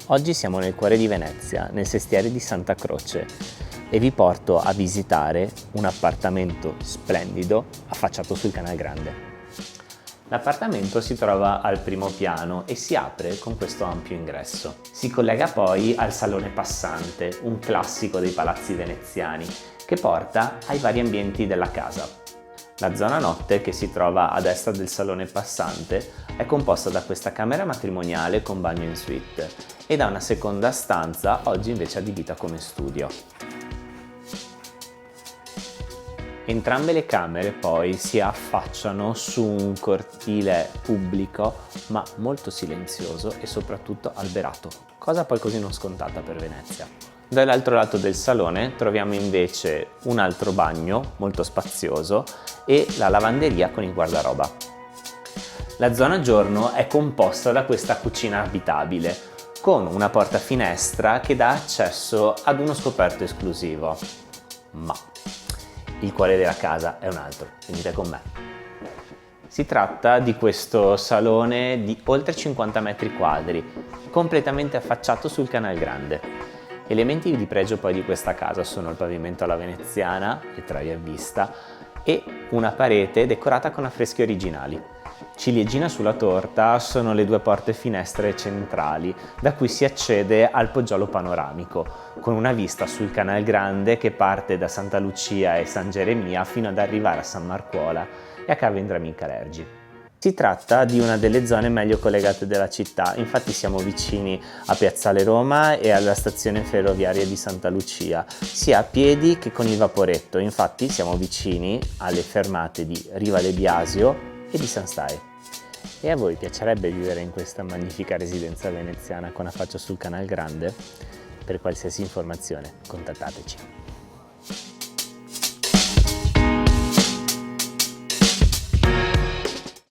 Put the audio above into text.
Oggi siamo nel cuore di Venezia, nel sestiere di Santa Croce, e vi porto a visitare un appartamento splendido affacciato sul Canal Grande. L'appartamento si trova al primo piano e si apre con questo ampio ingresso. Si collega poi al salone passante, un classico dei palazzi veneziani, che porta ai vari ambienti della casa. La zona notte, che si trova a destra del salone passante, è composta da questa camera matrimoniale con bagno in suite e da una seconda stanza, oggi invece adibita come studio. Entrambe le camere poi si affacciano su un cortile pubblico ma molto silenzioso e soprattutto alberato, cosa poi così non scontata per Venezia. Dall'altro lato del salone troviamo invece un altro bagno molto spazioso e la lavanderia con il guardaroba. La zona giorno è composta da questa cucina abitabile con una porta finestra che dà accesso ad uno scoperto esclusivo. Ma il cuore della casa è un altro, venite con me. Si tratta di questo salone di oltre 50 metri quadri, completamente affacciato sul Canal Grande. Elementi di pregio poi di questa casa sono il pavimento alla veneziana, che trae a vista, e una parete decorata con affreschi originali. Ciliegina sulla torta sono le due porte finestre centrali, da cui si accede al poggiolo panoramico, con una vista sul Canal Grande che parte da Santa Lucia e San Geremia fino ad arrivare a San Marcuola e a Ca' Vendramin Calergi. Si tratta di una delle zone meglio collegate della città, infatti siamo vicini a Piazzale Roma e alla stazione ferroviaria di Santa Lucia, sia a piedi che con il vaporetto, infatti siamo vicini alle fermate di Riva de Biasio e di San Stae. E a voi piacerebbe vivere in questa magnifica residenza veneziana con affaccio sul Canal Grande? Per qualsiasi informazione contattateci.